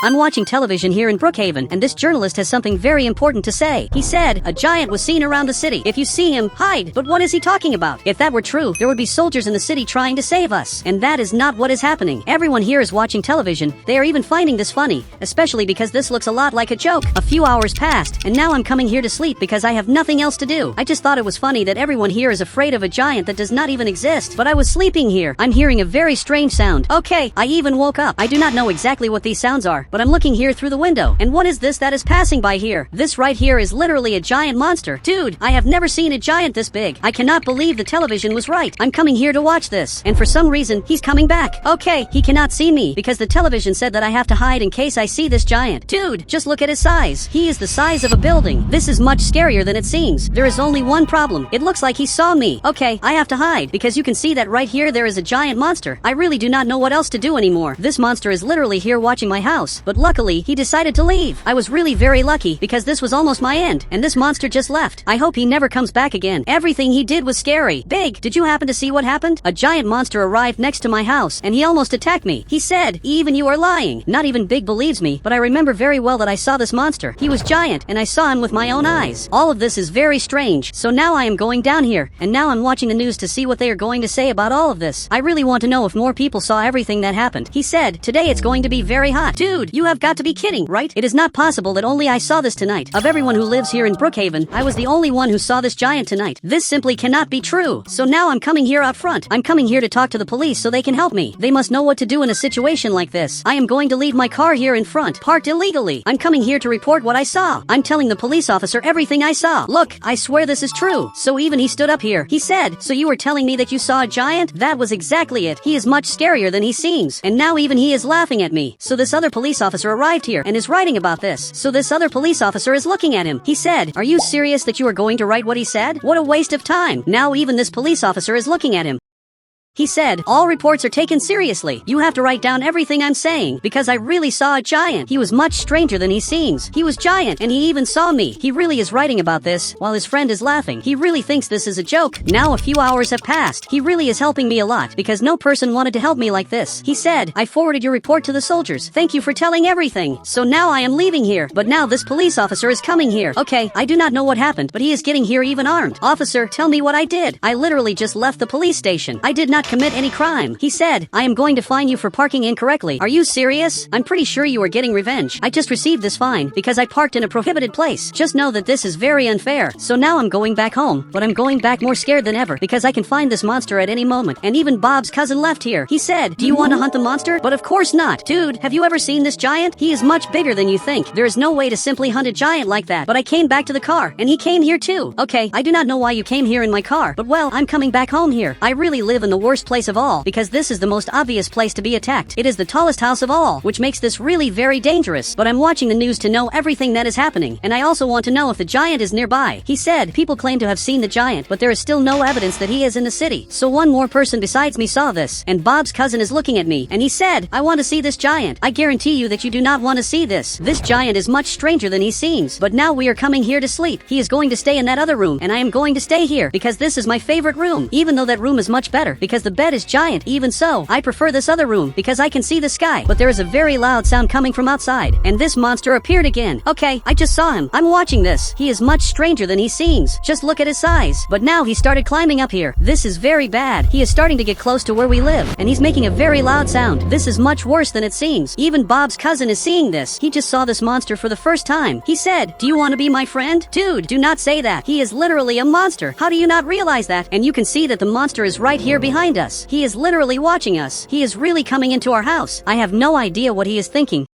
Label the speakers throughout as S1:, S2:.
S1: I'm watching television here in Brookhaven, and this journalist has something very important to say. He said, a giant was seen around the city. If you see him, hide. But what is he talking about? If that were true, there would be soldiers in the city trying to save us. And that is not what is happening. Everyone here is watching television. They are even finding this funny, especially because this looks a lot like a joke. A few hours passed, and now I'm coming here to sleep because I have nothing else to do. I just thought it was funny that everyone here is afraid of a giant that does not even exist. But I was sleeping here. I'm hearing a very strange sound. Okay, I even woke up. I do not know exactly what these sounds are, but I'm looking here through the window. And what is this that is passing by here? This right here is literally a giant monster. Dude, I have never seen a giant this big. I cannot believe the television was right. I'm coming here to watch this. And for some reason, he's coming back. Okay, he cannot see me because the television said that I have to hide in case I see this giant. Dude, just look at his size. He is the size of a building. This is much scarier than it seems. There is only one problem. It looks like he saw me. Okay, I have to hide because you can see that right here there is a giant monster. I really do not know what else to do anymore. This monster is literally here watching my house. But luckily, he decided to leave. I was really very lucky because this was almost my end, and this monster just left. I hope he never comes back again. Everything he did was scary. Big, did you happen to see what happened? A giant monster arrived next to my house, and he almost attacked me. He said, even you are lying. Not even Big believes me, but I remember very well that I saw this monster. He was giant, and I saw him with my own eyes. All of this is very strange, so now I am going down here, and now I'm watching the news to see what they are going to say about all of this. I really want to know if more people saw everything that happened. He said, today it's going to be very hot. Dude, you have got to be kidding, right? It is not possible that only I saw this tonight. Of everyone who lives here in Brookhaven, I was the only one who saw this giant tonight. This simply cannot be true. So now I'm coming here out front. I'm coming here to talk to the police so they can help me. They must know what to do in a situation like this. I am going to leave my car here in front, parked illegally. I'm coming here to report what I saw. I'm telling the police officer everything I saw. Look, I swear this is true. So even he stood up here. He said, so you were telling me that you saw a giant? That was exactly it. He is much scarier than he seems. And now even he is laughing at me. So this other police officer arrived here and is writing about this. So this other police officer is looking at him. He said, are you serious that you are going to write what he said? What a waste of time. Now even this police officer is looking at him. He said, all reports are taken seriously. You have to write down everything I'm saying because I really saw a giant. He was much stranger than he seems. He was giant and he even saw me. He really is writing about this while his friend is laughing. He really thinks this is a joke. Now a few hours have passed. He really is helping me a lot because no person wanted to help me like this. He said, I forwarded your report to the soldiers. Thank you for telling everything. So now I am leaving here. But now this police officer is coming here. Okay, I do not know what happened, but he is getting here even armed. Officer, tell me what I did. I literally just left the police station. I did not commit any crime. He said, I am going to fine you for parking incorrectly. Are you serious? I'm pretty sure you are getting revenge. I just received this fine because I parked in a prohibited place. Just know that this is very unfair. So now I'm going back home, but I'm going back more scared than ever because I can find this monster at any moment. And even Bob's cousin left here. He said, do you want to hunt the monster? But of course not. Dude, have you ever seen this giant? He is much bigger than you think. There is no way to simply hunt a giant like that. But I came back to the car and he came here too. Okay, I do not know why you came here in my car, but well, I'm coming back home here. I really live in the worst place of all because this is the most obvious place to be attacked. It is the tallest house of all, which makes this really very dangerous. But I'm watching the news to know everything that is happening, and I also want to know if the giant is nearby. He said, people claim to have seen the giant, but there is still no evidence that he is in the city. So one more person besides me saw this, and Bob's cousin is looking at me, and he said, I want to see this giant. I guarantee you that you do not want to see this. This giant is much stranger than he seems. But now we are coming here to sleep. He is going to stay in that other room, and I am going to stay here because this is my favorite room, even though that room is much better because the bed is giant. Even so, I prefer this other room because I can see the sky. But there is a very loud sound coming from outside, and this monster appeared again. Okay, I just saw him. I'm watching this. He is much stranger than he seems. Just look at his size. But now he started climbing up here. This is very bad. He is starting to get close to where we live, and he's making a very loud sound. This is much worse than it seems. Even Bob's cousin is seeing this. He just saw this monster for the first time. He said, do you want to be my friend? Dude, do not say that. He is literally a monster. How do you not realize that? And you can see that the monster is right here behind us. He is literally watching us. He is really coming into our house. I have no idea what he is thinking.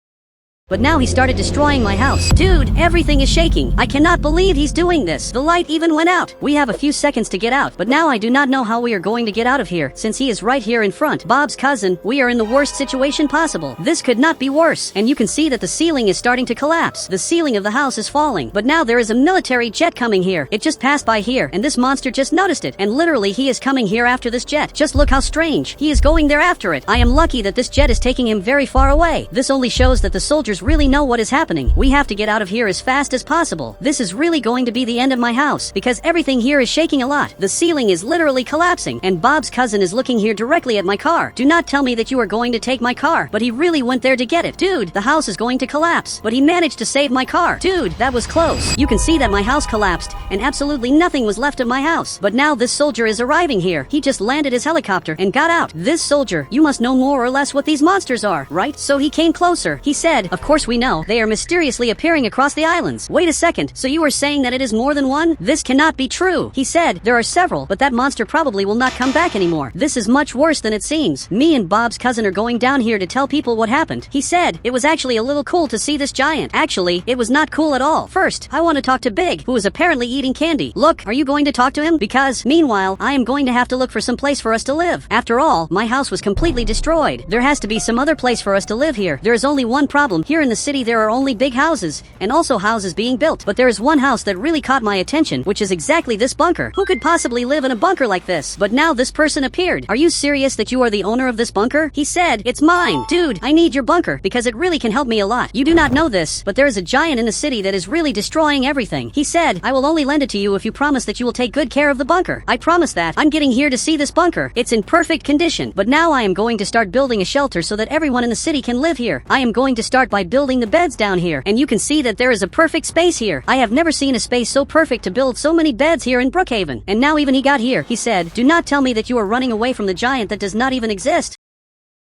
S1: But now he started destroying my house. Dude, everything is shaking. I cannot believe he's doing this. The light even went out. We have a few seconds to get out, but now I do not know how we are going to get out of here since he is right here in front. Bob's cousin, we are in the worst situation possible. This could not be worse. And you can see that the ceiling is starting to collapse. The ceiling of the house is falling. But now there is a military jet coming here. It just passed by here, and this monster just noticed it. And literally he is coming here after this jet. Just look how strange. He is going there after it. I am lucky that this jet is taking him very far away. This only shows that the soldiers soldiers really know what is happening. We have to get out of here as fast as possible. This is really going to be the end of my house, because everything here is shaking a lot. The ceiling is literally collapsing, and Bob's cousin is looking here directly at my car. Do not tell me that you are going to take my car, but he really went there to get it. Dude, the house is going to collapse, but he managed to save my car. Dude, that was close. You can see that my house collapsed, and absolutely nothing was left of my house. But now this soldier is arriving here. He just landed his helicopter and got out. This soldier, you must know more or less what these monsters are, right? So he came closer. He said, of course we know. They are mysteriously appearing across the islands. Wait a second, so you are saying that it is more than one? This cannot be true. He said, there are several, but that monster probably will not come back anymore. This is much worse than it seems. Me and Bob's cousin are going down here to tell people what happened. He said, it was actually a little cool to see this giant. Actually, it was not cool at all. First, I want to talk to Big, who is apparently eating candy. Look, are you going to talk to him? Because, meanwhile, I am going to have to look for some place for us to live. After all, my house was completely destroyed. There has to be some other place for us to live here. There is only one problem. Here in the city there are only big houses, and also houses being built. But there is one house that really caught my attention, which is exactly this bunker. Who could possibly live in a bunker like this? But now this person appeared. Are you serious that you are the owner of this bunker? He said, it's mine. Dude, I need your bunker, because it really can help me a lot. You do not know this, but there is a giant in the city that is really destroying everything. He said, I will only lend it to you if you promise that you will take good care of the bunker. I promise that. I'm getting here to see this bunker. It's in perfect condition. But now I am going to start building a shelter so that everyone in the city can live here. I am going to start by building the beds down here, and you can see that there is a perfect space here. I have never seen a space so perfect to build so many beds here in Brookhaven. And now even he got here. He said, do not tell me that you are running away from the giant that does not even exist.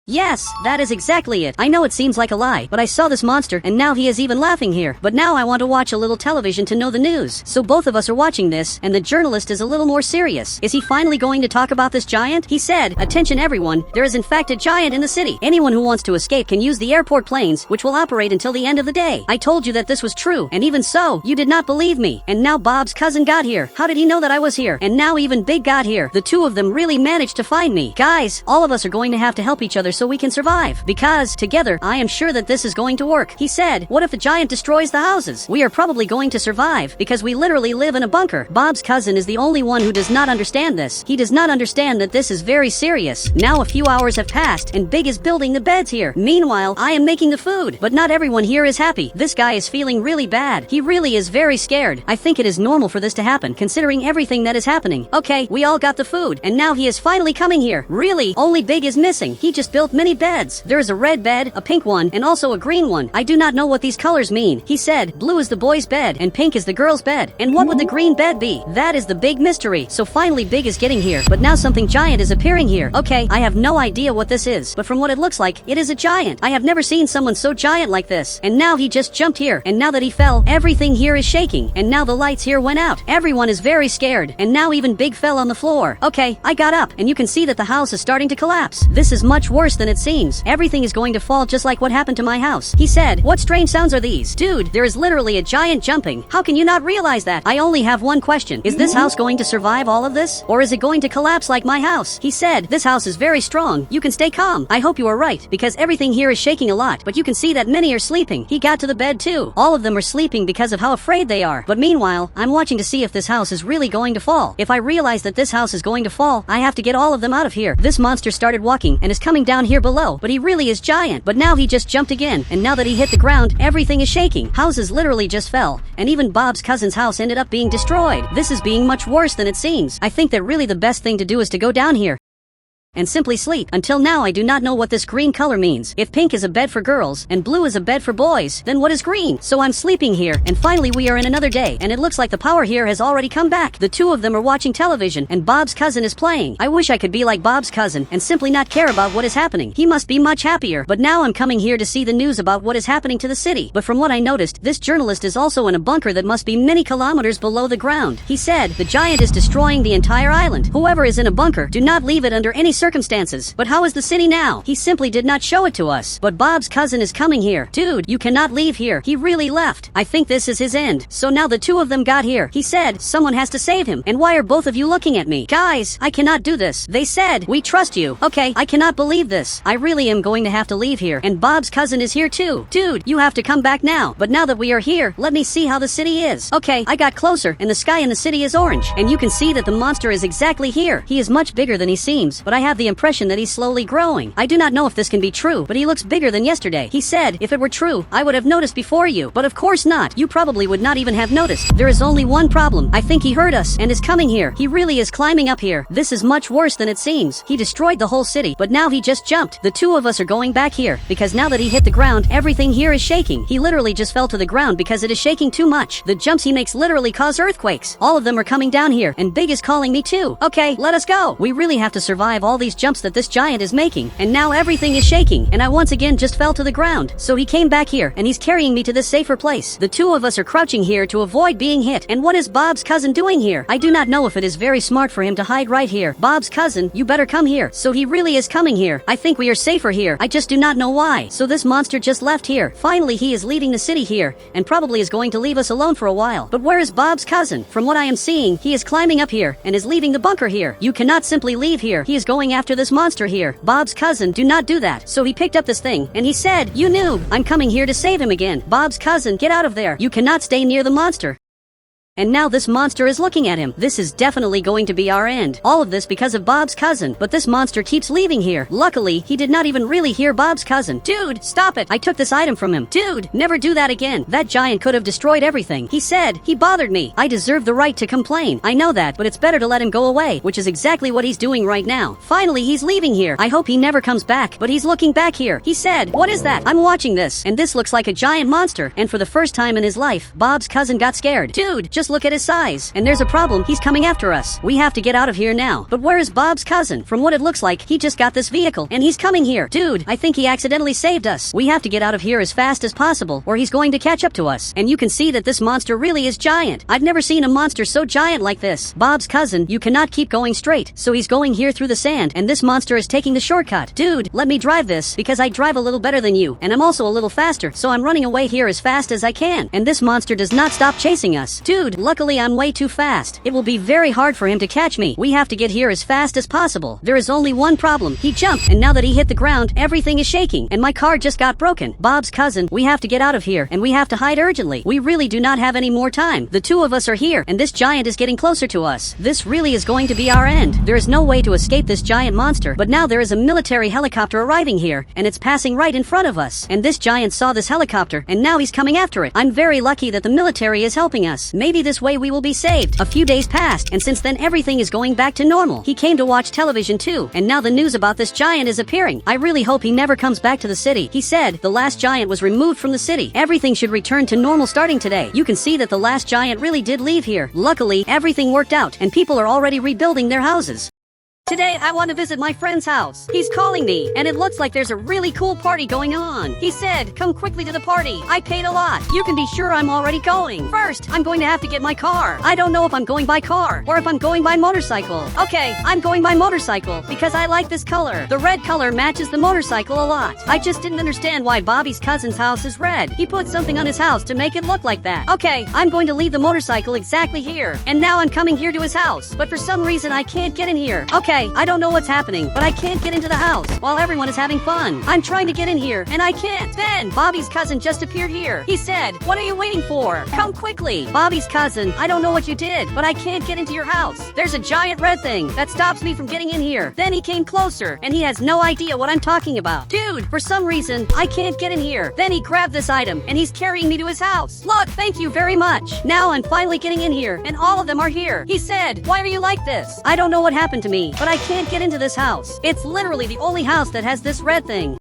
S1: Yes, that is exactly it. I know it seems like a lie, but I saw this monster, and now he is even laughing here. But now I want to watch a little television to know the news. So both of us are watching this, and the journalist is a little more serious. Is he finally going to talk about this giant? He said, attention everyone, there is in fact a giant in the city. Anyone who wants to escape can use the airport planes, which will operate until the end of the day. I told you that this was true, and even so, you did not believe me. And now Bob's cousin got here. How did he know that I was here? And now even Big got here. The two of them really managed to find me. Guys, all of us are going to have to help each other so we can survive. Because, together, I am sure that this is going to work. He said, what if the giant destroys the houses? We are probably going to survive, because we literally live in a bunker. Bob's cousin is the only one who does not understand this. He does not understand that this is very serious. Now a few hours have passed, and Big is building the beds here. Meanwhile, I am making the food. But not everyone here is happy. This guy is feeling really bad. He really is very scared. I think it is normal for this to happen, considering everything that is happening. Okay, we all got the food, and now he is finally coming here. Really, only Big is missing. He just built many beds. There is a red bed, a pink one, and also a green one. I do not know what these colors mean. He said, blue is the boy's bed, and pink is the girl's bed. And what would the green bed be? That is the big mystery. So finally Big is getting here, but now something giant is appearing here. Okay, I have no idea what this is, but from what it looks like, it is a giant. I have never seen someone so giant like this. And now he just jumped here, and now that he fell, everything here is shaking, and now the lights here went out. Everyone is very scared, and now even Big fell on the floor. Okay, I got up, and you can see that the house is starting to collapse. This is much worse than it seems. Everything is going to fall just like what happened to my house. He said, what strange sounds are these? Dude, there is literally a giant jumping. How can you not realize that? I only have one question. Is this house going to survive all of this? Or is it going to collapse like my house? He said, this house is very strong. You can stay calm. I hope you are right, because everything here is shaking a lot, but you can see that many are sleeping. He got to the bed too. All of them are sleeping because of how afraid they are. But meanwhile, I'm watching to see if this house is really going to fall. If I realize that this house is going to fall, I have to get all of them out of here. This monster started walking and is coming down here below, but he really is giant. But now he just jumped again, and now that he hit the ground, everything is shaking. Houses literally just fell, and even Bob's cousin's house ended up being destroyed. This is being much worse than it seems. I think that really the best thing to do is to go down here and simply sleep. Until now I do not know what this green color means. If pink is a bed for girls and blue is a bed for boys, then what is green? So I'm sleeping here, and finally we are in another day, and it looks like the power here has already come back. The two of them are watching television, and Bob's cousin is playing. I wish I could be like Bob's cousin and simply not care about what is happening. He must be much happier. But now I'm coming here to see the news about what is happening to the city. But from what I noticed, this journalist is also in a bunker that must be many kilometers below the ground. He said, the giant is destroying the entire island. Whoever is in a bunker, do not leave it under any circumstances. But how is the city now? He simply did not show it to us. But Bob's cousin is coming here. Dude, you cannot leave here. He really left. I think this is his end. So now the two of them got here. He said, someone has to save him. And why are both of you looking at me? Guys, I cannot do this. They said, we trust you. Okay, I cannot believe this. I really am going to have to leave here. And Bob's cousin is here too. Dude, you have to come back now. But now that we are here, let me see how the city is. Okay, I got closer, and the sky in the city is orange. And you can see that the monster is exactly here. He is much bigger than he seems, but I have have the impression that he's slowly growing. I do not know if this can be true, but he looks bigger than yesterday. He said, if it were true, I would have noticed before you. But of course not. You probably would not even have noticed. There is only one problem. I think he heard us and is coming here. He really is climbing up here. This is much worse than it seems. He destroyed the whole city, but now he just jumped. The two of us are going back here, because now that he hit the ground, everything here is shaking. He literally just fell to the ground because it is shaking too much. The jumps he makes literally cause earthquakes. All of them are coming down here, and Big is calling me too. Okay, let us go. We really have to survive all these jumps that this giant is making, and now everything is shaking, and I once again just fell to the ground. So he came back here, and he's carrying me to this safer place. The two of us are crouching here to avoid being hit. And what is Bob's cousin doing here? I do not know if it is very smart for him to hide right here. Bob's cousin, you better come here. So he really is coming here. I think we are safer here. I just do not know why. So this monster just left here. Finally, he is leaving the city here, and probably is going to leave us alone for a while. But where is Bob's cousin? From what I am seeing, he is climbing up here, and is leaving the bunker here. You cannot simply leave here. He is going after this monster here. Bob's cousin, do not do that. So he picked up this thing, and he said, you noob, I'm coming here to save him again. Bob's cousin, get out of there. You cannot stay near the monster. And now this monster is looking at him. This is definitely going to be our end. All of this because of Bob's cousin. But this monster keeps leaving here. Luckily, he did not even really hear Bob's cousin. Dude, stop it. I took this item from him. Dude, never do that again. That giant could have destroyed everything. He said, he bothered me. I deserve the right to complain. I know that, but it's better to let him go away, which is exactly what he's doing right now. Finally, he's leaving here. I hope he never comes back, but he's looking back here. He said, what is that? I'm watching this, and this looks like a giant monster. And for the first time in his life, Bob's cousin got scared. Dude, just look at his size. And there's a problem. He's coming after us. We have to get out of here now. But where is Bob's cousin? From what it looks like, he just got this vehicle, and he's coming here. Dude, I think he accidentally saved us. We have to get out of here as fast as possible, or he's going to catch up to us. And you can see that this monster really is giant. I've never seen a monster so giant like this. Bob's cousin, you cannot keep going straight. So he's going here through the sand, and this monster is taking the shortcut. Dude, let me drive this, because I drive a little better than you, and I'm also a little faster, so I'm running away here as fast as I can. And this monster does not stop chasing us. Dude, luckily I'm way too fast. It will be very hard for him to catch me. We have to get here as fast as possible. There is only one problem. He jumped, and now that he hit the ground, everything is shaking, and my car just got broken. Bob's cousin, we have to get out of here, and we have to hide urgently. We really do not have any more time. The two of us are here, and this giant is getting closer to us. This really is going to be our end. There is no way to escape this giant monster, but now there is a military helicopter arriving here, and it's passing right in front of us. And this giant saw this helicopter, and now he's coming after it. I'm very lucky that the military is helping us. Maybe this way we will be saved. A few days passed, and since then everything is going back to normal. He came to watch television too, and now the news about this giant is appearing. I really hope he never comes back to the city. He said the last giant was removed from the city. Everything should return to normal starting today. You can see that the last giant really did leave here. Luckily, everything worked out, and people are already rebuilding their houses. Today, I want to visit my friend's house. He's calling me, and it looks like there's a really cool party going on. He said, come quickly to the party. I paid a lot. You can be sure I'm already going. First, I'm going to have to get my car. I don't know if I'm going by car, or if I'm going by motorcycle. Okay, I'm going by motorcycle, because I like this color. The red color matches the motorcycle a lot. I just didn't understand why Bobby's cousin's house is red. He put something on his house to make it look like that. Okay, I'm going to leave the motorcycle exactly here. And now I'm coming here to his house, but for some reason I can't get in here. Okay, I don't know what's happening, but I can't get into the house while everyone is having fun. I'm trying to get in here, and I can't. Then, Bobby's cousin just appeared here. He said, what are you waiting for? Come quickly. Bobby's cousin, I don't know what you did, but I can't get into your house. There's a giant red thing that stops me from getting in here. Then he came closer, and he has no idea what I'm talking about. Dude, for some reason, I can't get in here. Then he grabbed this item, and he's carrying me to his house. Look, thank you very much. Now I'm finally getting in here, and all of them are here. He said, why are you like this? I don't know what happened to me, but I can't get into this house. It's literally the only house that has this red thing.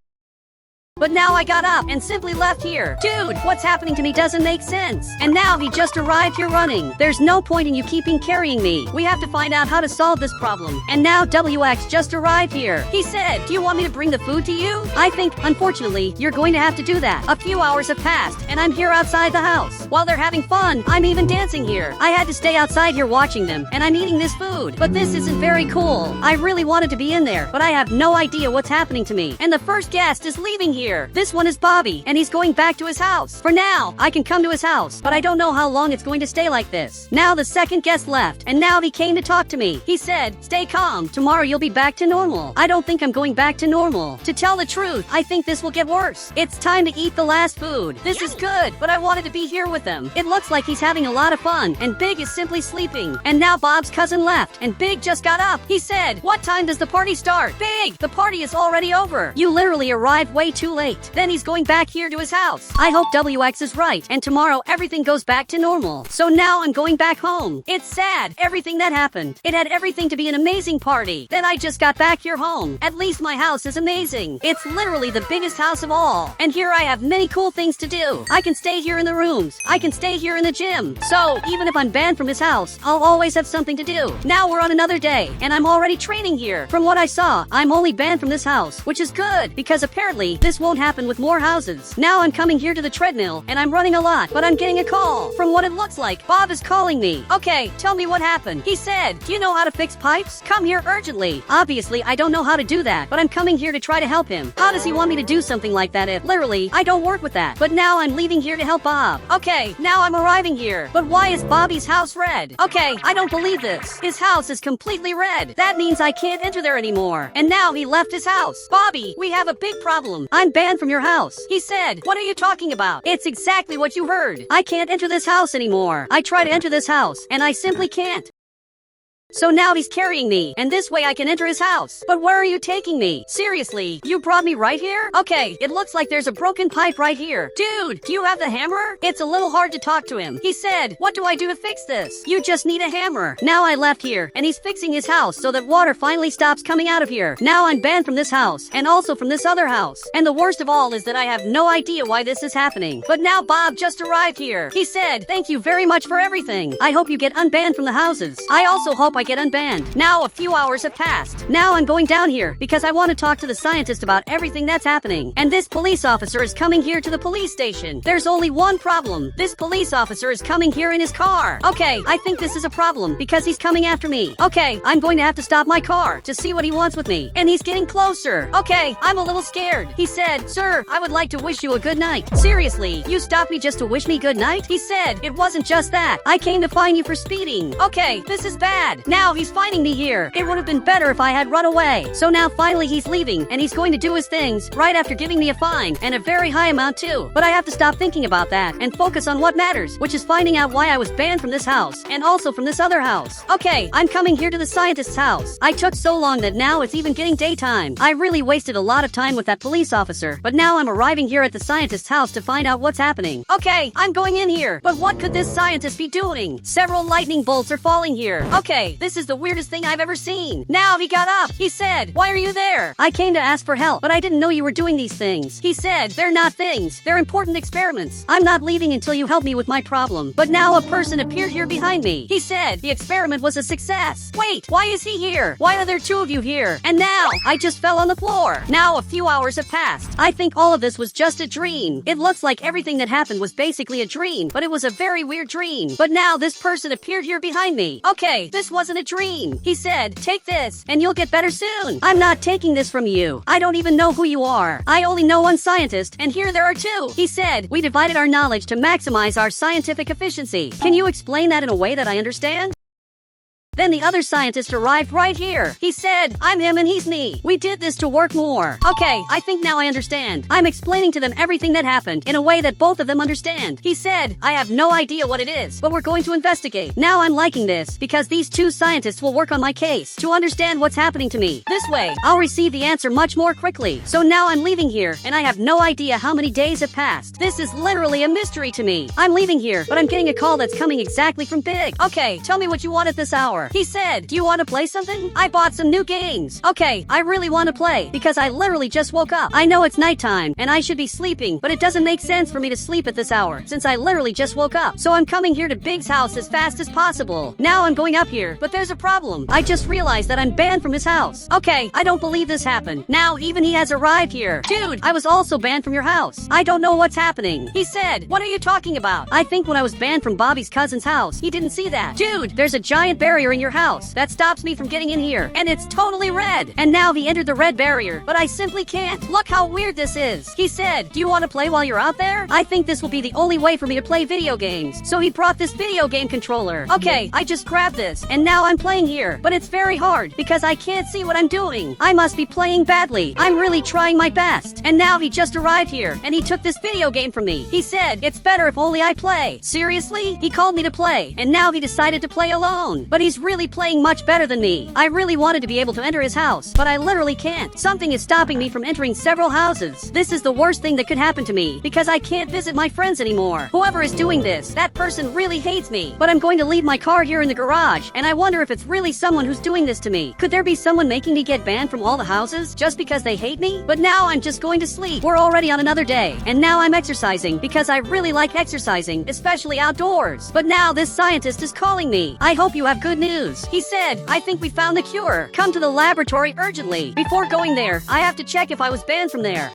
S1: But now I got up and simply left here. Dude, what's happening to me doesn't make sense. And now he just arrived here running. There's no point in you keeping carrying me. We have to find out how to solve this problem. And now WX just arrived here. He said, do you want me to bring the food to you? I think, unfortunately, you're going to have to do that. A few hours have passed, and I'm here outside the house. While they're having fun, I'm even dancing here. I had to stay outside here watching them, and I'm eating this food. But this isn't very cool. I really wanted to be in there, but I have no idea what's happening to me. And the first guest is leaving here. here. This one is Bobby, and he's going back to his house. For now, I can come to his house, but I don't know how long it's going to stay like this. Now the second guest left, and now he came to talk to me. He said, stay calm. Tomorrow you'll be back to normal. I don't think I'm going back to normal. To tell the truth, I think this will get worse. It's time to eat the last food. This is good, but I wanted to be here with them. It looks like he's having a lot of fun, and Big is simply sleeping. And now Bob's cousin left, and Big just got up. He said, what time does the party start? Big, the party is already over. You literally arrived way too late. Then he's going back here to his house. I hope WX is right, and tomorrow everything goes back to normal. So now I'm going back home. It's sad, everything that happened. It had everything to be an amazing party. Then I just got back here home. At least my house is amazing. It's literally the biggest house of all. And here I have many cool things to do. I can stay here in the rooms. I can stay here in the gym. So, even if I'm banned from this house, I'll always have something to do. Now we're on another day, and I'm already training here. From what I saw, I'm only banned from this house, which is good, because apparently, this won't happen with more houses. Now I'm coming here to the treadmill, and I'm running a lot, but I'm getting a call. From what it looks like, Bob is calling me. Okay, tell me what happened. He said, do you know how to fix pipes? Come here urgently. Obviously, I don't know how to do that, but I'm coming here to try to help him. How does he want me to do something like that if, literally, I don't work with that? But now I'm leaving here to help Bob. Okay, now I'm arriving here. But why is Bobby's house red? Okay, I don't believe this. His house is completely red. That means I can't enter there anymore. And now he left his house. Bobby, we have a big problem. I'm banned from your house. He said, what are you talking about? It's exactly what you heard. I can't enter this house anymore. I try to enter this house, and I simply can't. So now he's carrying me, and this way I can enter his house. But where are you taking me? Seriously, you brought me right here? Okay, it looks like there's a broken pipe right here. Dude, do you have the hammer? It's a little hard to talk to him. He said, what do I do to fix this? You just need a hammer. Now I left here, and he's fixing his house so that water finally stops coming out of here. Now I'm banned from this house, and also from this other house. And the worst of all is that I have no idea why this is happening. But now Bob just arrived here. He said, thank you very much for everything. I hope you get unbanned from the houses. I also hope I get unbanned. Now a few hours have passed. Now I'm going down here because I want to talk to the scientist about everything that's happening. And this police officer is coming here to the police station. There's only one problem. This police officer is coming here in his car. Okay, I think this is a problem because he's coming after me. Okay, I'm going to have to stop my car to see what he wants with me. And he's getting closer. Okay, I'm a little scared. He said, sir, I would like to wish you a good night. Seriously, you stopped me just to wish me good night? He said, it wasn't just that. I came to fine you for speeding. Okay, this is bad. Now he's finding me here. It would have been better if I had run away. So now finally he's leaving, and he's going to do his things right after giving me a fine, and a very high amount too. But I have to stop thinking about that and focus on what matters, which is finding out why I was banned from this house, and also from this other house. Okay, I'm coming here to the scientist's house. I took so long that now it's even getting daytime. I really wasted a lot of time with that police officer, but now I'm arriving here at the scientist's house to find out what's happening. Okay, I'm going in here, but what could this scientist be doing? Several lightning bolts are falling here. Okay, this is the weirdest thing I've ever seen. Now he got up. He said, why are you there? I came to ask for help, but I didn't know you were doing these things. He said, they're not things. They're important experiments. I'm not leaving until you help me with my problem. But now a person appeared here behind me. He said, the experiment was a success. Wait, why is he here? Why are there two of you here? And now, I just fell on the floor. Now a few hours have passed. I think all of this was just a dream. It looks like everything that happened was basically a dream, but it was a very weird dream. But now this person appeared here behind me. Okay, this wasn't a dream. He said, take this, and you'll get better soon. I'm not taking this from you. I don't even know who you are. I only know one scientist, and here there are two. He said, we divided our knowledge to maximize our scientific efficiency. Can you explain that in a way that I understand? Then the other scientist arrived right here. He said, I'm him and he's me. We did this to work more. Okay, I think now I understand. I'm explaining to them everything that happened in a way that both of them understand. He said, I have no idea what it is, but we're going to investigate. Now I'm liking this because these two scientists will work on my case to understand what's happening to me. This way, I'll receive the answer much more quickly. So now I'm leaving here and I have no idea how many days have passed. This is literally a mystery to me. I'm leaving here, but I'm getting a call that's coming exactly from Big. Okay, tell me what you want at this hour. He said, do you want to play something? I bought some new games. Okay, I really want to play because I literally just woke up. I know it's nighttime and I should be sleeping, but it doesn't make sense for me to sleep at this hour since I literally just woke up. So I'm coming here to Big's house as fast as possible. Now I'm going up here, but there's a problem. I just realized that I'm banned from his house. Okay, I don't believe this happened. Now even he has arrived here. Dude, I was also banned from your house. I don't know what's happening. He said, what are you talking about? I think when I was banned from Bobby's cousin's house, he didn't see that. Dude, there's a giant barrier in your house that stops me from getting in here, and it's totally red. And now he entered the red barrier, but I simply can't. Look how weird this is. He said, do you want to play while you're out there? I think this will be the only way for me to play video games. So he brought this video game controller. Okay, I just grabbed this, and now I'm playing here, but it's very hard because I can't see what I'm doing. I must be playing badly. I'm really trying my best. And now he just arrived here, and he took this video game from me. He said, it's better if only I play. Seriously? He called me to play, and now he decided to play alone. But he's really playing much better than me. I really wanted to be able to enter his house, but I literally can't. Something is stopping me from entering several houses. This is the worst thing that could happen to me, because I can't visit my friends anymore. Whoever is doing this, that person really hates me. But I'm going to leave my car here in the garage, and I wonder if it's really someone who's doing this to me. Could there be someone making me get banned from all the houses just because they hate me? But now I'm just going to sleep. We're already on another day, and now I'm exercising because I really like exercising, especially outdoors. But now this scientist is calling me. I hope you have good news. He said, I think we found the cure. Come to the laboratory urgently. Before going there, I have to check if I was banned from there.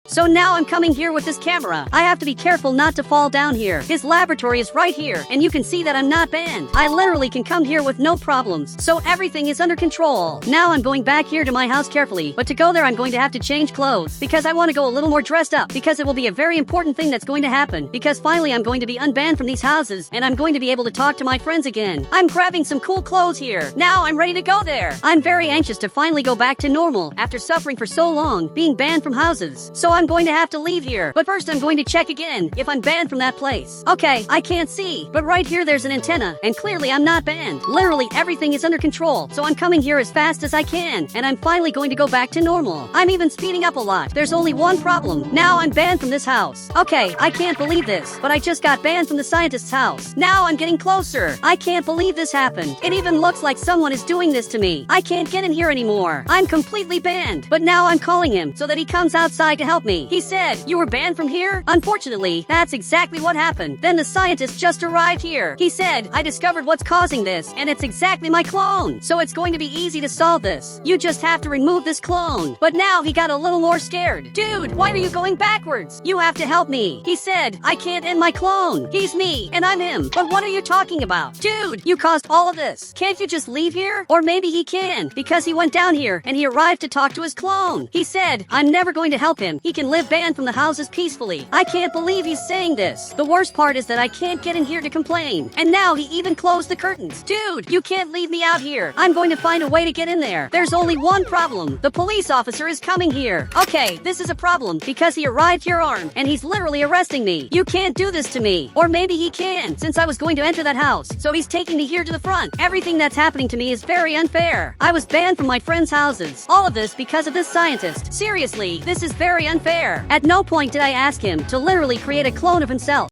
S1: So now I'm coming here with this camera. I have to be careful not to fall down here. His laboratory is right here, and you can see that I'm not banned. I literally can come here with no problems, so everything is under control. Now I'm going back here to my house carefully, but to go there I'm going to have to change clothes, because I want to go a little more dressed up, because it will be a very important thing that's going to happen, because finally I'm going to be unbanned from these houses, and I'm going to be able to talk to my friends again. I'm grabbing some cool clothes here. Now I'm ready to go there. I'm very anxious to finally go back to normal, after suffering for so long, being banned from houses. So I'm going to have to leave here, but first I'm going to check again if I'm banned from that place. Okay, I can't see, but right here there's an antenna, and clearly I'm not banned. Literally everything is under control, so I'm coming here as fast as I can, and I'm finally going to go back to normal. I'm even speeding up a lot. There's only one problem. Now I'm banned from this house. Okay, I can't believe this, but I just got banned from the scientist's house. Now I'm getting closer. I can't believe this happened. It even looks like someone is doing this to me. I can't get in here anymore. I'm completely banned, but now I'm calling him so that he comes outside to help me. He said, you were banned from here? Unfortunately, that's exactly what happened. Then the scientist just arrived here. He said, I discovered what's causing this, and it's exactly my clone. So it's going to be easy to solve this. You just have to remove this clone. But now he got a little more scared. Dude, why are you going backwards? You have to help me. He said, I can't end my clone. He's me, and I'm him. But what are you talking about? Dude, you caused all of this. Can't you just leave here? Or maybe he can, because he went down here, and he arrived to talk to his clone. He said, I'm never going to help him. He can live banned from the houses peacefully. I can't believe he's saying this. The worst part is that I can't get in here to complain. And now he even closed the curtains. Dude, you can't leave me out here. I'm going to find a way to get in there. There's only one problem. The police officer is coming here. Okay, this is a problem because he arrived here armed and he's literally arresting me. You can't do this to me. Or maybe he can, since I was going to enter that house. So he's taking me here to the front. Everything that's happening to me is very unfair. I was banned from my friends' houses. All of this because of this scientist. Seriously, this is very unfair. At no point did I ask him to literally create a clone of himself.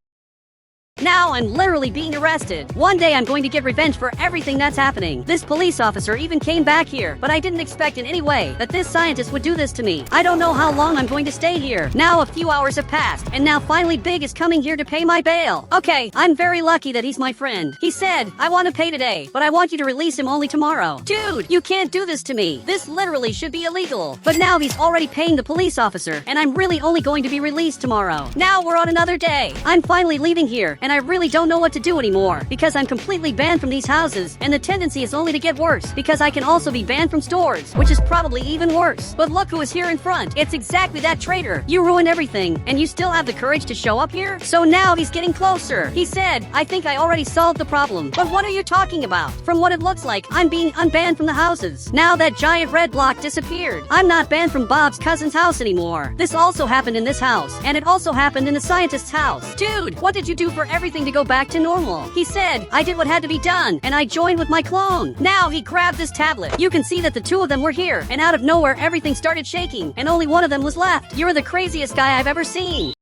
S1: Now I'm literally being arrested. One day I'm going to get revenge for everything that's happening. This police officer even came back here, but I didn't expect in any way that this scientist would do this to me. I don't know how long I'm going to stay here. Now a few hours have passed, and now finally Big is coming here to pay my bail. Okay, I'm very lucky that he's my friend. He said, I want to pay today, but I want you to release him only tomorrow. Dude, you can't do this to me. This literally should be illegal. But now he's already paying the police officer, and I'm really only going to be released tomorrow. Now we're on another day. I'm finally leaving here, and I really don't know what to do anymore, because I'm completely banned from these houses, and the tendency is only to get worse, because I can also be banned from stores, which is probably even worse. But look who is here in front. It's exactly that traitor. You ruined everything, and you still have the courage to show up here? So now he's getting closer. He said, I think I already solved the problem. But what are you talking about? From what it looks like, I'm being unbanned from the houses. Now that giant red block disappeared. I'm not banned from Bob's cousin's house anymore. This also happened in this house, and it also happened in the scientist's house. Dude, what did you do for everything to go back to normal? He said, I did what had to be done, and I joined with my clone. Now he grabbed this tablet. You can see that the two of them were here, and out of nowhere everything started shaking, and only one of them was left. You're the craziest guy I've ever seen.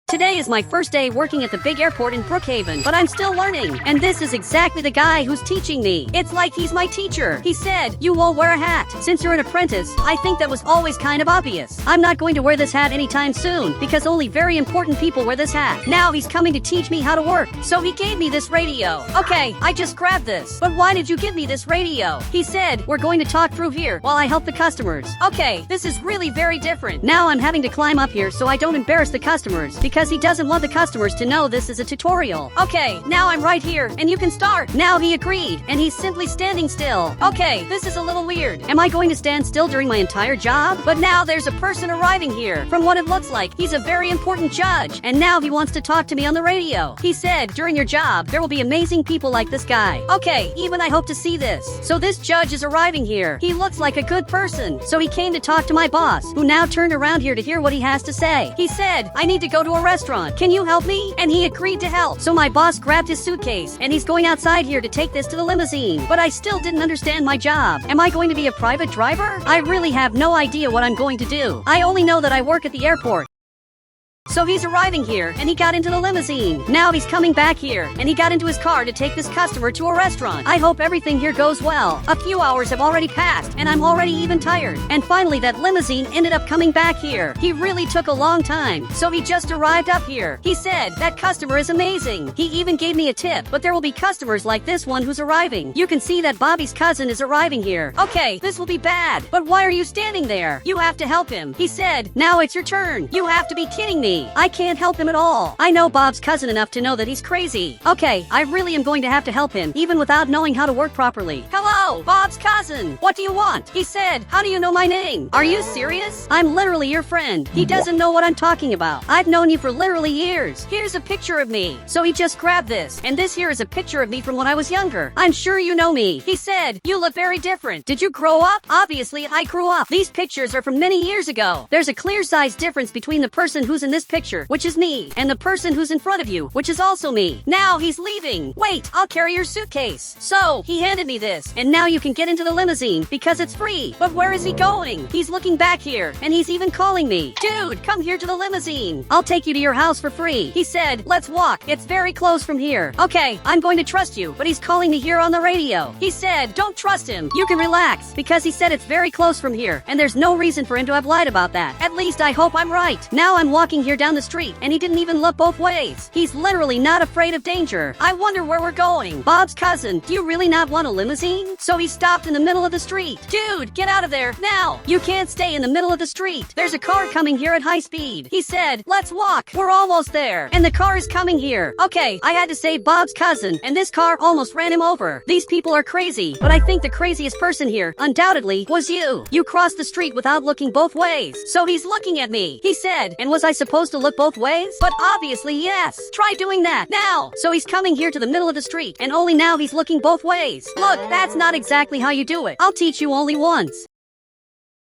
S1: Today is my first day working at the big airport in Brookhaven, but I'm still learning. And this is exactly the guy who's teaching me. It's like he's my teacher. He said, you won't wear a hat. Since you're an apprentice, I think that was always kind of obvious. I'm not going to wear this hat anytime soon, because only very important people wear this hat. Now he's coming to teach me how to work. So he gave me this radio. Okay, I just grabbed this. But why did you give me this radio? He said, we're going to talk through here while I help the customers. Okay, this is really very different. Now I'm having to climb up here so I don't embarrass the customers, because because he doesn't want the customers to know this is a tutorial. Okay, now I'm right here, and you can start. Now he agreed, and he's simply standing still. Okay, this is a little weird. Am I going to stand still during my entire job? But now there's a person arriving here. From what it looks like, he's a very important judge, and now he wants to talk to me on the radio. He said, during your job, there will be amazing people like this guy. Okay, even I hope to see this. So this judge is arriving here. He looks like a good person. So he came to talk to my boss, who now turned around here to hear what he has to say. He said, I need to go to a restaurant. Can you help me? And he agreed to help. So my boss grabbed his suitcase, and he's going outside here to take this to the limousine. But I still didn't understand my job. Am I going to be a private driver? I really have no idea what I'm going to do. I only know that I work at the airport. So he's arriving here, and he got into the limousine. Now he's coming back here, and he got into his car to take this customer to a restaurant. I hope everything here goes well. A few hours have already passed, and I'm already even tired. And finally that limousine ended up coming back here. He really took a long time, so he just arrived up here. He said, that customer is amazing. He even gave me a tip, but there will be customers like this one who's arriving. You can see that Bobby's cousin is arriving here. Okay, this will be bad, but why are you standing there? You have to help him. He said, now it's your turn. You have to be kidding me. I can't help him at all. I know Bob's cousin enough to know that he's crazy. Okay, I really am going to have to help him, even without knowing how to work properly. Hello, Bob's cousin. What do you want? He said, how do you know my name? Are you serious? I'm literally your friend. He doesn't know what I'm talking about. I've known you for literally years. Here's a picture of me. So he just grabbed this, and this here is a picture of me from when I was younger. I'm sure you know me. He said, you look very different. Did you grow up? Obviously, I grew up. These pictures are from many years ago. There's a clear size difference between the person who's in this picture, which is me, and the person who's in front of you, which is also me. Now he's leaving. Wait, I'll carry your suitcase. So he handed me this, and now you can get into the limousine because it's free. But where is he going? He's looking back here, and he's even calling me. Dude, come here to the limousine. I'll take you to your house for free. He said, let's walk. It's very close from here. Okay, I'm going to trust you, but he's calling me here on the radio. He said, don't trust him. You can relax, because he said it's very close from here, and there's no reason for him to have lied about that. At least I hope I'm right. Now I'm walking here down the street, and he didn't even look both ways. He's literally not afraid of danger. I wonder where we're going. Bob's cousin, do you really not want a limousine? So he stopped in the middle of the street. Dude, get out of there, now! You can't stay in the middle of the street. There's a car coming here at high speed. He said, let's walk. We're almost there. And the car is coming here. Okay, I had to save Bob's cousin, and this car almost ran him over. These people are crazy, but I think the craziest person here, undoubtedly, was you. You crossed the street without looking both ways. So he's looking at me. He said, and was I supposed to look both ways? But obviously yes. Try doing that now. So he's coming here to the middle of the street, and only now he's looking both ways. Look, that's not exactly how you do it. I'll teach you only once.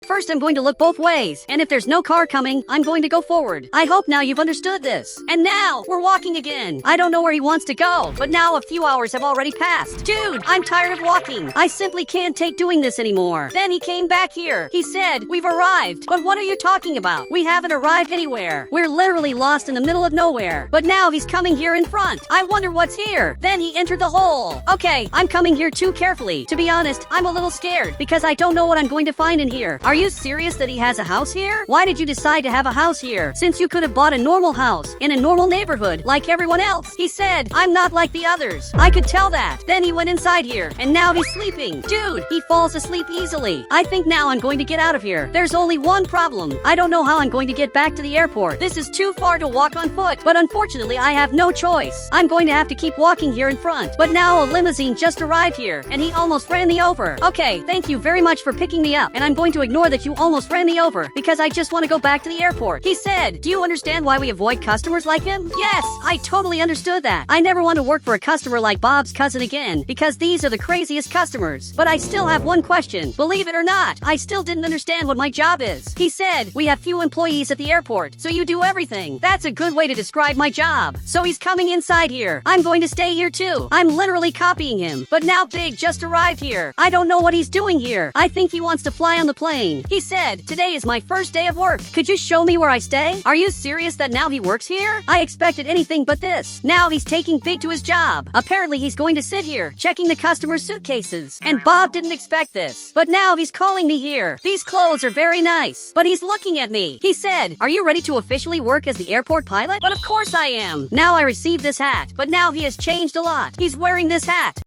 S1: First, I'm going to look both ways, and if there's no car coming, I'm going to go forward. I hope now you've understood this. And now, we're walking again. I don't know where he wants to go, but now a few hours have already passed. Dude, I'm tired of walking. I simply can't take doing this anymore. Then he came back here. He said, we've arrived. But what are you talking about? We haven't arrived anywhere. We're literally lost in the middle of nowhere. But now he's coming here in front. I wonder what's here. Then he entered the hole. Okay, I'm coming here too carefully. To be honest, I'm a little scared, because I don't know what I'm going to find in here. Are you serious that he has a house here? Why did you decide to have a house here, since you could have bought a normal house in a normal neighborhood like everyone else? He said, I'm not like the others. I could tell that. Then he went inside here, and now he's sleeping. Dude, he falls asleep easily. I think now I'm going to get out of here. There's only one problem. I don't know how I'm going to get back to the airport. This is too far to walk on foot, but unfortunately I have no choice. I'm going to have to keep walking here in front. But now a limousine just arrived here, and he almost ran me over. Okay, thank you very much for picking me up, and I'm going to ignore that you almost ran me over, because I just want to go back to the airport. He said, do you understand why we avoid customers like him? Yes, I totally understood that. I never want to work for a customer like Bob's cousin again, because these are the craziest customers. But I still have one question. Believe it or not, I still didn't understand what my job is. He said, we have few employees at the airport, so you do everything. That's a good way to describe my job. So he's coming inside here. I'm going to stay here too. I'm literally copying him. But now Big just arrived here. I don't know what he's doing here. I think he wants to fly on the plane. He said, today is my first day of work. Could you show me where I stay? Are you serious that now he works here? I expected anything but this. Now he's taking Big to his job. Apparently he's going to sit here, checking the customers' suitcases. And Bob didn't expect this. But now he's calling me here. These clothes are very nice. But he's looking at me. He said, are you ready to officially work as the airport pilot? But of course I am. Now I received this hat. But now he has changed a lot. He's wearing this hat.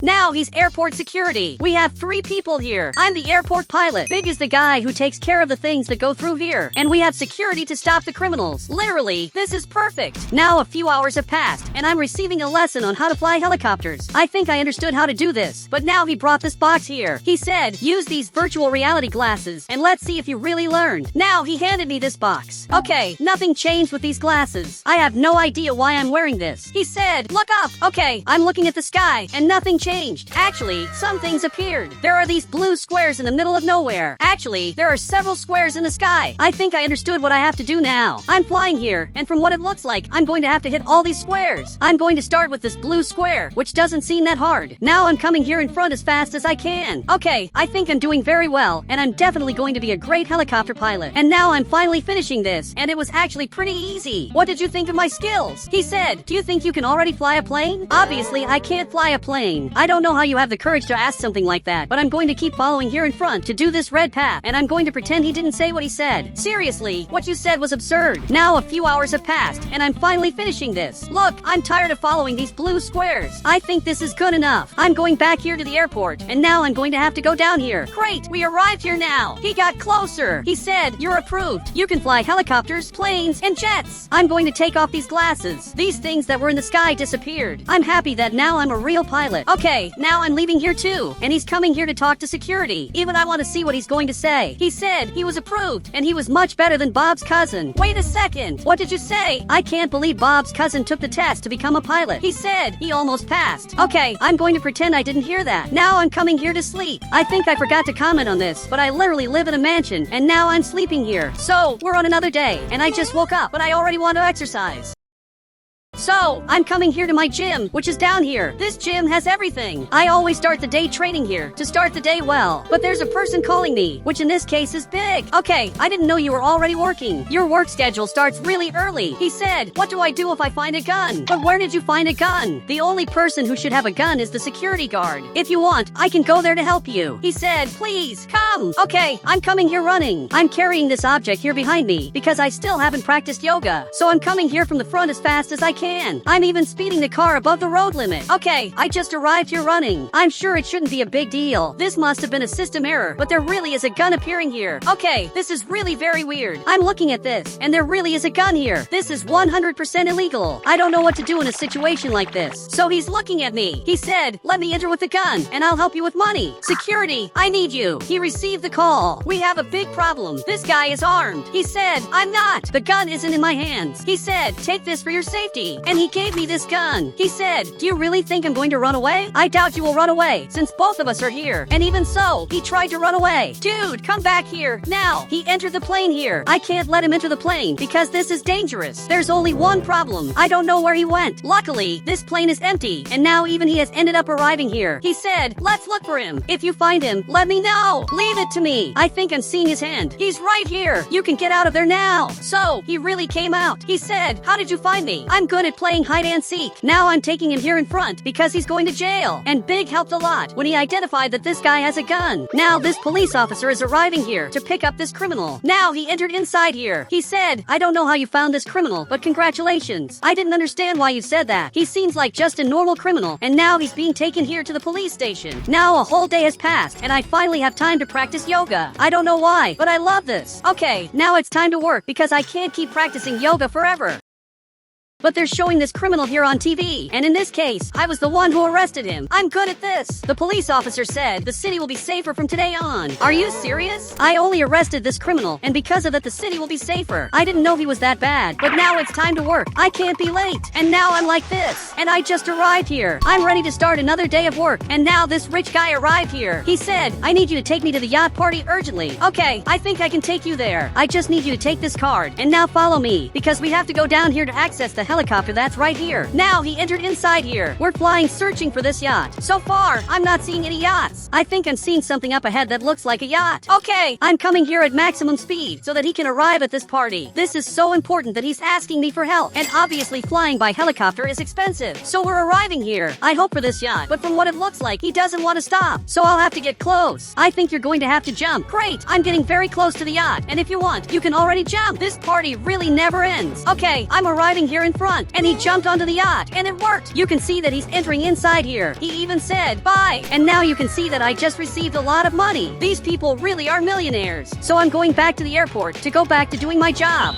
S1: Now he's airport security. We have 3 people here. I'm the airport pilot. Big is the guy who takes care of the things that go through here. And we have security to stop the criminals. Literally, this is perfect. Now a few hours have passed, and I'm receiving a lesson on how to fly helicopters. I think I understood how to do this, but now he brought this box here. He said, use these virtual reality glasses, and let's see if you really learned. Now he handed me this box. Okay, nothing changed with these glasses. I have no idea why I'm wearing this. He said, look up. Okay, I'm looking at the sky, and nothing changed. Actually, some things appeared. There are these blue squares in the middle of nowhere. Actually, there are several squares in the sky. I think I understood what I have to do now. I'm flying here, and from what it looks like, I'm going to have to hit all these squares. I'm going to start with this blue square, which doesn't seem that hard. Now I'm coming here in front as fast as I can. Okay, I think I'm doing very well, and I'm definitely going to be a great helicopter pilot. And now I'm finally finishing this, and it was actually pretty easy. What did you think of my skills? He said, do you think you can already fly a plane? Obviously, I can't fly a plane. I don't know how you have the courage to ask something like that, but I'm going to keep following here in front to do this red path, and I'm going to pretend he didn't say what he said. Seriously, what you said was absurd. Now a few hours have passed, and I'm finally finishing this. Look, I'm tired of following these blue squares. I think this is good enough. I'm going back here to the airport, and now I'm going to have to go down here. Great, we arrived here now. He got closer. He said, you're approved. You can fly helicopters, planes, and jets. I'm going to take off these glasses. These things that were in the sky disappeared. I'm happy that now I'm a real pilot. Okay, now I'm leaving here too, and he's coming here to talk to security. Even I want to see what he's going to say. He said he was approved, and he was much better than Bob's cousin. Wait a second. What did you say? I can't believe Bob's cousin took the test to become a pilot. He said he almost passed. Okay, I'm going to pretend I didn't hear that. Now I'm coming here to sleep. I think I forgot to comment on this, but I literally live in a mansion, and now I'm sleeping here. So, we're on another day, and I just woke up, but I already want to exercise. So, I'm coming here to my gym, which is down here. This gym has everything. I always start the day training here to start the day well. But there's a person calling me, which in this case is Big. Okay, I didn't know you were already working. Your work schedule starts really early. He said, what do I do if I find a gun? But where did you find a gun? The only person who should have a gun is the security guard. If you want, I can go there to help you. He said, please, come. Okay, I'm coming here running. I'm carrying this object here behind me because I still haven't practiced yoga. So I'm coming here from the front as fast as I can. I'm even speeding the car above the road limit. Okay, I just arrived here running. I'm sure it shouldn't be a big deal. This must have been a system error, but there really is a gun appearing here. Okay, this is really very weird. I'm looking at this, and there really is a gun here. This is 100% illegal. I don't know what to do in a situation like this. So he's looking at me. He said, let me enter with the gun, and I'll help you with money. Security, I need you. He received the call. We have a big problem. This guy is armed. He said, I'm not. The gun isn't in my hands. He said, take this for your safety. And he gave me this gun. He said, do you really think I'm going to run away? I doubt you will run away, since both of us are here. And even so, he tried to run away. Dude, come back here, now. He entered the plane here. I can't let him enter the plane, because this is dangerous. There's only one problem. I don't know where he went. Luckily, this plane is empty, and now even he has ended up arriving here. He said, let's look for him. If you find him, let me know. Leave it to me. I think I'm seeing his hand. He's right here. You can get out of there now. So, he really came out. He said, how did you find me? I'm good at playing hide and seek. Now I'm taking him here in front because he's going to jail. And Big helped a lot when he identified that this guy has a gun. Now this police officer is arriving here to pick up this criminal. Now he entered inside here. He said, I don't know how you found this criminal, but congratulations. I didn't understand why you said that. He seems like just a normal criminal, and now he's being taken here to the police station. Now a whole day has passed, and I finally have time to practice yoga. I don't know why, but I love this. Okay, now it's time to work because I can't keep practicing yoga forever. But they're showing this criminal here on TV, and in this case, I was the one who arrested him. I'm good at this. The police officer said the city will be safer from today on. Are you serious? I only arrested this criminal, and because of that, the city will be safer. I didn't know he was that bad, but now it's time to work. I can't be late, and now I'm like this. And I just arrived here. I'm ready to start another day of work, and now this rich guy arrived here. He said, I need you to take me to the yacht party urgently. Okay, I think I can take you there. I just need you to take this card, and now follow me, because we have to go down here to access the helicopter that's right here. Now he entered inside here. We're flying searching for this yacht. So far, I'm not seeing any yachts. I think I'm seeing something up ahead that looks like a yacht. Okay, I'm coming here at maximum speed so that he can arrive at this party. This is so important that he's asking me for help. And obviously flying by helicopter is expensive. So we're arriving here. I hope for this yacht, but from what it looks like, he doesn't want to stop. So I'll have to get close. I think you're going to have to jump. Great, I'm getting very close to the yacht. And if you want, you can already jump. This party really never ends. Okay, I'm arriving here in front, and he jumped onto the yacht, and it worked. You can see that he's entering inside here. He even said, bye. And now you can see that I just received a lot of money. These people really are millionaires. So I'm going back to the airport to go back to doing my job.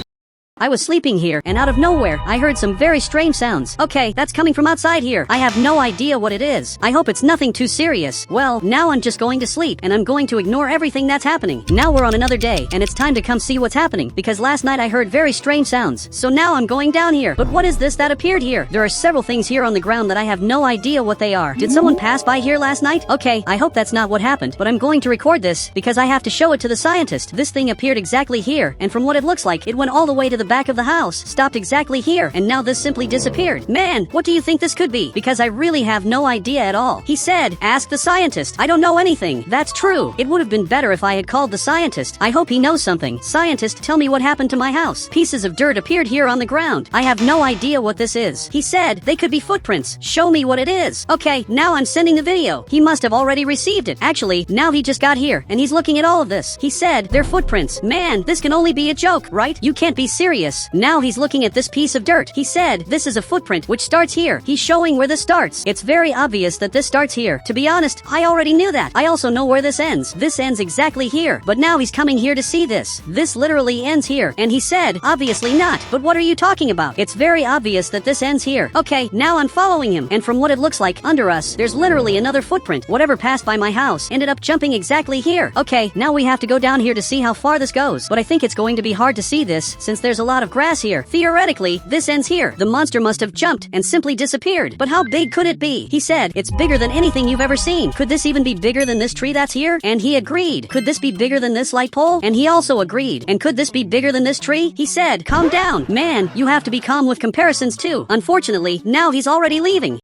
S1: I was sleeping here, and out of nowhere, I heard some very strange sounds. Okay, that's coming from outside here. I have no idea what it is. I hope it's nothing too serious. Well, now I'm just going to sleep, and I'm going to ignore everything that's happening. Now we're on another day, and it's time to come see what's happening, because last night I heard very strange sounds. So now I'm going down here. But what is this that appeared here? There are several things here on the ground that I have no idea what they are. Did someone pass by here last night? Okay, I hope that's not what happened, but I'm going to record this, because I have to show it to the scientist. This thing appeared exactly here, and from what it looks like, it went all the way to the back of the house, stopped exactly here, and now this simply disappeared. Man, what do you think this could be? Because I really have no idea at all. He said, ask the scientist. I don't know anything. That's true. It would have been better if I had called the scientist. I hope he knows something. Scientist, tell me what happened to my house. Pieces of dirt appeared here on the ground. I have no idea what this is. He said, they could be footprints. Show me what it is. Okay, now I'm sending the video. He must have already received it. Actually, now he just got here, and he's looking at all of this. He said, they're footprints. Man, this can only be a joke, right? You can't be serious. Now he's looking at this piece of dirt. He said, this is a footprint which starts here. He's showing where this starts. It's very obvious that this starts here. To be honest, I already knew that. I also know where this ends. This ends exactly here. But now he's coming here to see this. This literally ends here. And he said, obviously not. But what are you talking about? It's very obvious that this ends here. Okay, now I'm following him. And from what it looks like, under us, there's literally another footprint. Whatever passed by my house ended up jumping exactly here. Okay, now we have to go down here to see how far this goes. But I think it's going to be hard to see this since there's a lot of grass here. Theoretically, this ends here. The monster must have jumped and simply disappeared. But how big could it be? He said, it's bigger than anything you've ever seen. Could this even be bigger than this tree that's here? And he agreed. Could this be bigger than this light pole? And he also agreed. And could this be bigger than this tree? He said, calm down. Man, you have to be calm with comparisons too. Unfortunately, now he's already leaving.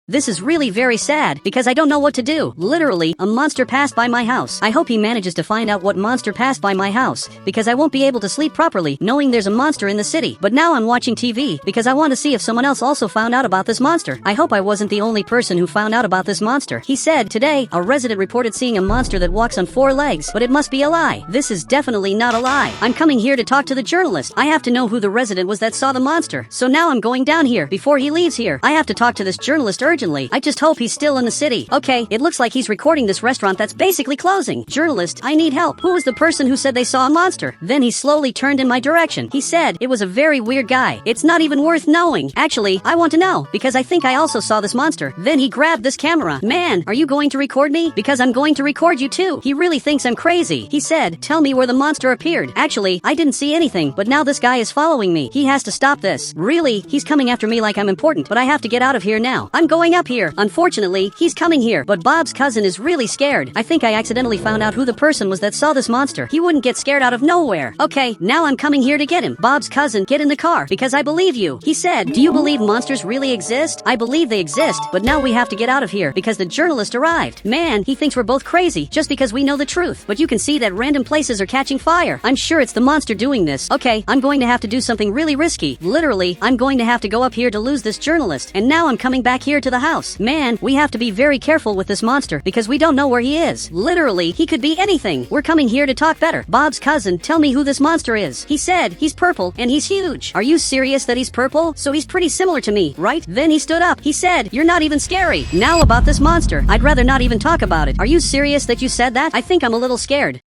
S1: This is really very sad, because I don't know what to do. Literally, a monster passed by my house. I hope he manages to find out what monster passed by my house, because I won't be able to sleep properly knowing there's a monster in the city. But now I'm watching TV, because I want to see if someone else also found out about this monster. I hope I wasn't the only person who found out about this monster. He said, today, a resident reported seeing a monster that walks on 4 legs, but it must be a lie. This is definitely not a lie. I'm coming here to talk to the journalist. I have to know who the resident was that saw the monster. So now I'm going down here before he leaves here. I have to talk to this journalist urgently. I just hope he's still in the city. Okay, it looks like he's recording this restaurant that's basically closing. Journalist, I need help. Who was the person who said they saw a monster? Then he slowly turned in my direction. He said, it was a very weird guy. It's not even worth knowing. Actually, I want to know, because I think I also saw this monster. Then he grabbed this camera. Man, are you going to record me? Because I'm going to record you too. He really thinks I'm crazy. He said, tell me where the monster appeared. Actually, I didn't see anything, but now this guy is following me. He has to stop this. Really? He's coming after me like I'm important, but I have to get out of here now. I'm going up here. Unfortunately, he's coming here, but Bob's cousin is really scared. I think I accidentally found out who the person was that saw this monster. He wouldn't get scared out of nowhere. Okay, now I'm coming here to get him. Bob's cousin, get in the car, because I believe you. He said, do you believe monsters really exist? I believe they exist, but now we have to get out of here, because the journalist arrived. Man, he thinks we're both crazy, just because we know the truth. But you can see that random places are catching fire. I'm sure it's the monster doing this. Okay, I'm going to have to do something really risky. Literally, I'm going to have to go up here to lose this journalist. And now I'm coming back here to the house. Man, we have to be very careful with this monster, because we don't know where he is. Literally, he could be anything. We're coming here to talk better. Bob's cousin, tell me who this monster is. He said, he's purple, and he's huge. Are you serious that he's purple? So he's pretty similar to me, right? Then he stood up. He said, you're not even scary. Now about this monster, I'd rather not even talk about it. Are you serious that you said that? I think I'm a little scared.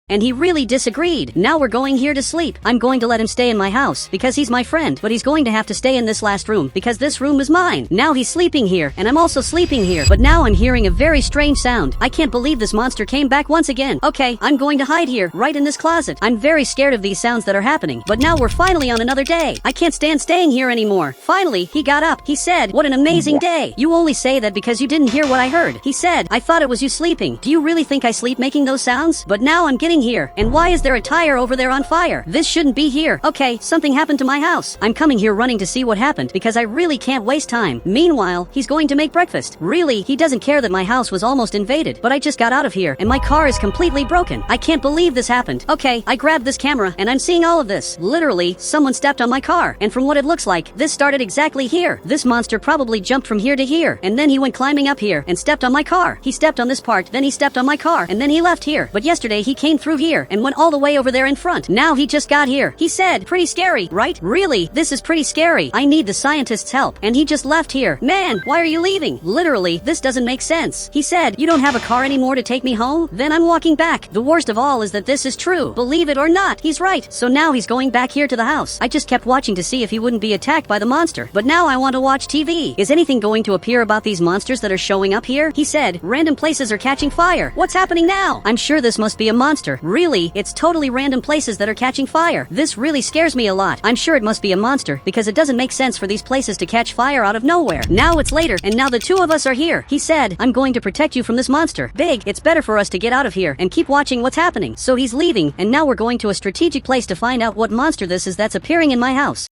S1: And he really disagreed. Now we're going here to sleep. I'm going to let him stay in my house, because he's my friend, but he's going to have to stay in this last room, because this room is mine. Now he's sleeping here, and I'm also sleeping here, but now I'm hearing a very strange sound. I can't believe this monster came back once again. Okay, I'm going to hide here, right in this closet. I'm very scared of these sounds that are happening, but now we're finally on another day. I can't stand staying here anymore. Finally, he got up. He said, what an amazing day. You only say that because you didn't hear what I heard. He said, I thought it was you sleeping. Do you really think I sleep making those sounds? But now I'm getting here. And why is there a tire over there on fire? This shouldn't be here. Okay, something happened to my house. I'm coming here running to see what happened, because I really can't waste time. Meanwhile, he's going to make breakfast. Really, he doesn't care that my house was almost invaded, but I just got out of here, and my car is completely broken. I can't believe this happened. Okay, I grabbed this camera, and I'm seeing all of this. Literally, someone stepped on my car, and from what it looks like, this started exactly here. This monster probably jumped from here to here, and then he went climbing up here, and stepped on my car. He stepped on this part, then he stepped on my car, and then he left here. But yesterday, he came through through here and went all the way over there in front. Now he just got here. He said, pretty scary, right? Really, this is pretty scary. I need the scientist's help. And he just left here. Man, why are you leaving? Literally, this doesn't make sense. He said, you don't have a car anymore to take me home? Then I'm walking back. The worst of all is that this is true. Believe it or not, he's right. So now he's going back here to the house. I just kept watching to see if he wouldn't be attacked by the monster. But now I want to watch TV. Is anything going to appear about these monsters that are showing up here? He said, random places are catching fire. What's happening now? I'm sure this must be a monster. Really, it's totally random places that are catching fire. This really scares me a lot. I'm sure it must be a monster because it doesn't make sense for these places to catch fire out of nowhere. Now it's later and now the two of us are here. He said, I'm going to protect you from this monster. Big, it's better for us to get out of here and keep watching what's happening. So he's leaving and now we're going to a strategic place to find out what monster this is that's appearing in my house.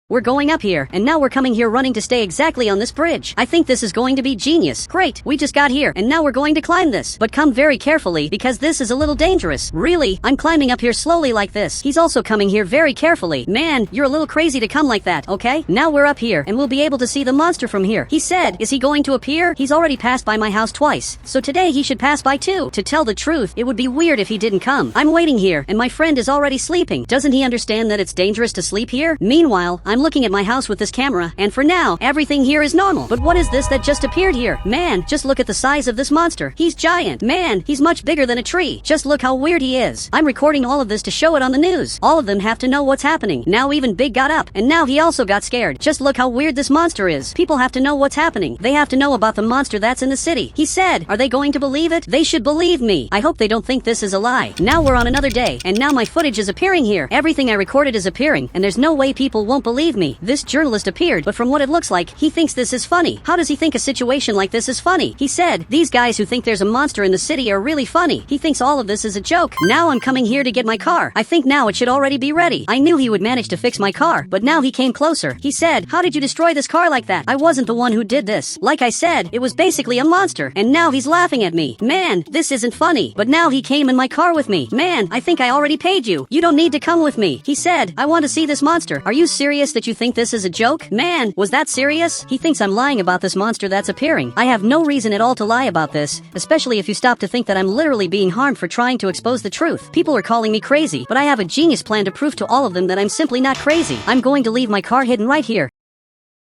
S1: We're going up here, and now we're coming here running to stay exactly on this bridge. I think this is going to be genius. Great, we just got here, and now we're going to climb this. But come very carefully, because this is a little dangerous. Really, I'm climbing up here slowly like this. He's also coming here very carefully. Man, you're a little crazy to come like that, okay? Now we're up here, and we'll be able to see the monster from here. He said, is he going to appear? He's already passed by my house twice, so today he should pass by too. To tell the truth, it would be weird if he didn't come. I'm waiting here, and my friend is already sleeping. Doesn't he understand that it's dangerous to sleep here? Meanwhile, I'm looking at my house with this camera, and for now, everything here is normal. But what is this that just appeared here? Man, just look at the size of this monster. He's giant. Man, he's much bigger than a tree. Just look how weird he is. I'm recording all of this to show it on the news. All of them have to know what's happening. Now even Big got up, and now he also got scared. Just look how weird this monster is. People have to know what's happening. They have to know about the monster that's in the city. He said, are they going to believe it? They should believe me. I hope they don't think this is a lie. Now we're on another day, and now my footage is appearing here. Everything I recorded is appearing, and there's no way people won't believe me. This journalist appeared, but from what it looks like, he thinks this is funny. How does he think a situation like this is funny? He said, these guys who think there's a monster in the city are really funny. He thinks all of this is a joke. Now I'm coming here to get my car. I think now it should already be ready. I knew he would manage to fix my car, but now he came closer. He said, how did you destroy this car like that? I wasn't the one who did this. Like I said, it was basically a monster, and now he's laughing at me. Man, this isn't funny. But now he came in my car with me. Man, I think I already paid you. You don't need to come with me. He said, I want to see this monster. Are you serious that you think this is a joke? Man, was that serious? He thinks I'm lying about this monster that's appearing. I have no reason at all to lie about this, especially if you stop to think that I'm literally being harmed for trying to expose the truth. People are calling me crazy, but I have a genius plan to prove to all of them that I'm simply not crazy. I'm going to leave my car hidden right here,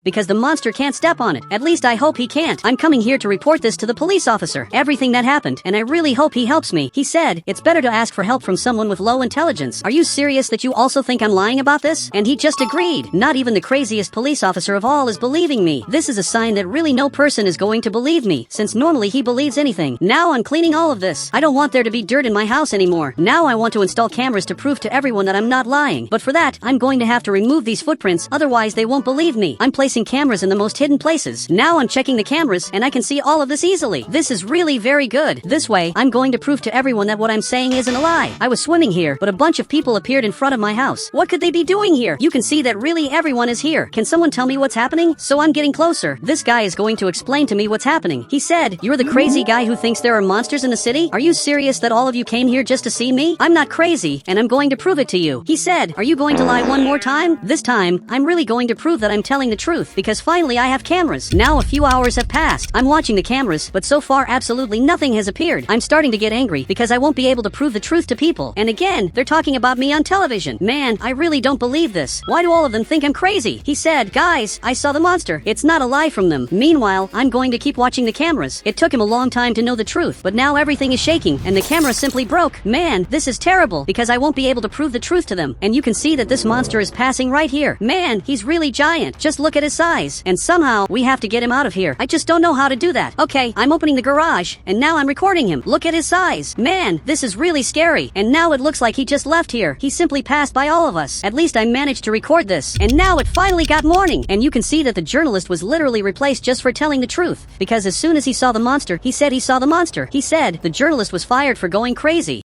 S1: because the monster can't step on it. At least I hope he can't. I'm coming here to report this to the police officer. Everything that happened, and I really hope he helps me. He said, it's better to ask for help from someone with low intelligence. Are you serious that you also think I'm lying about this? And he just agreed. Not even the craziest police officer of all is believing me. This is a sign that really no person is going to believe me, since normally he believes anything. Now I'm cleaning all of this. I don't want there to be dirt in my house anymore. Now I want to install cameras to prove to everyone that I'm not lying. But for that, I'm going to have to remove these footprints, otherwise they won't believe me. I'm placing cameras in the most hidden places. Now I'm checking the cameras, and I can see all of this easily. This is really very good. This way, I'm going to prove to everyone that what I'm saying isn't a lie. I was swimming here, but a bunch of people appeared in front of my house. What could they be doing here? You can see that really everyone is here. Can someone tell me what's happening? So I'm getting closer. This guy is going to explain to me what's happening. He said, you're the crazy guy who thinks there are monsters in the city? Are you serious that all of you came here just to see me? I'm not crazy, and I'm going to prove it to you. He said, are you going to lie one more time? This time, I'm really going to prove that I'm telling the truth, because finally I have cameras. Now a few hours have passed. I'm watching the cameras, but so far absolutely nothing has appeared. I'm starting to get angry because I won't be able to prove the truth to people. And again, they're talking about me on television. Man, I really don't believe this. Why do all of them think I'm crazy? He said, guys, I saw the monster. It's not a lie from them. Meanwhile, I'm going to keep watching the cameras. It took him a long time to know the truth, but now everything is shaking and the camera simply broke. Man, this is terrible because I won't be able to prove the truth to them. And you can see that this monster is passing right here. Man, he's really giant. Just look at his size. And somehow, we have to get him out of here. I just don't know how to do that. Okay, I'm opening the garage, and now I'm recording him. Look at his size. Man, this is really scary. And now it looks like he just left here. He simply passed by all of us. At least I managed to record this. And now it finally got morning. And you can see that the journalist was literally replaced just for telling the truth. Because as soon as he saw the monster, he said he saw the monster. He said the journalist was fired for going crazy.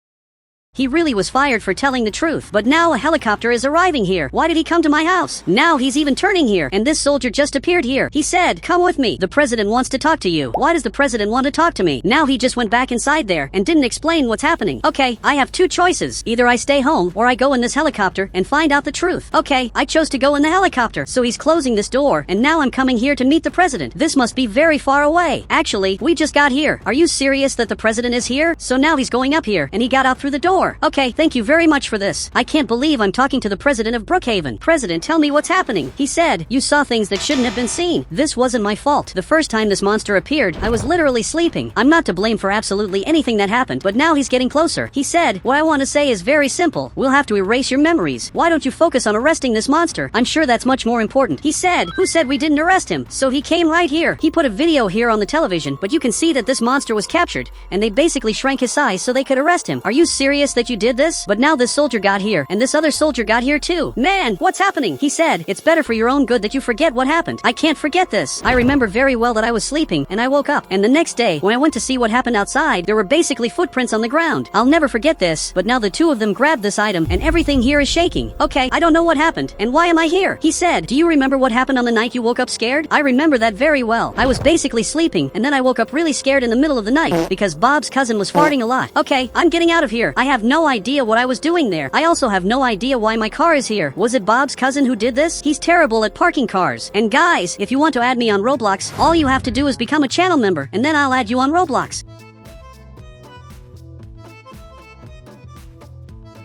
S1: He really was fired for telling the truth. But now a helicopter is arriving here. Why did he come to my house? Now he's even turning here. And this soldier just appeared here. He said, come with me. The president wants to talk to you. Why does the president want to talk to me? Now he just went back inside there and didn't explain what's happening. Okay, I have two choices. Either I stay home or I go in this helicopter and find out the truth. Okay, I chose to go in the helicopter. So he's closing this door and now I'm coming here to meet the president. This must be very far away. Actually, we just got here. Are you serious that the president is here? So now he's going up here and he got out through the door. Sure. Okay, thank you very much for this. I can't believe I'm talking to the president of Brookhaven. President, tell me what's happening. He said, you saw things that shouldn't have been seen. This wasn't my fault. The first time this monster appeared, I was literally sleeping. I'm not to blame for absolutely anything that happened, but now he's getting closer. He said, what I want to say is very simple. We'll have to erase your memories. Why don't you focus on arresting this monster? I'm sure that's much more important. He said, who said we didn't arrest him? So he came right here. He put a video here on the television, but you can see that this monster was captured, and they basically shrank his size so they could arrest him. Are you serious that you did this? But now this soldier got here, and this other soldier got here too. Man, what's happening? He said, it's better for your own good that you forget what happened. I can't forget this. I remember very well that I was sleeping, and I woke up, and the next day, when I went to see what happened outside, there were basically footprints on the ground. I'll never forget this, but now the two of them grabbed this item, and everything here is shaking. Okay, I don't know what happened, and why am I here? He said, do you remember what happened on the night you woke up scared? I remember that very well. I was basically sleeping, and then I woke up really scared in the middle of the night, because Bob's cousin was farting a lot. Okay, I'm getting out of here. I have no idea what I was doing there. I also have no idea why my car is here. Was it Bob's cousin who did this? He's terrible at parking cars. And guys, if you want to add me on Roblox, all you have to do is become a channel member, and then I'll add you on Roblox.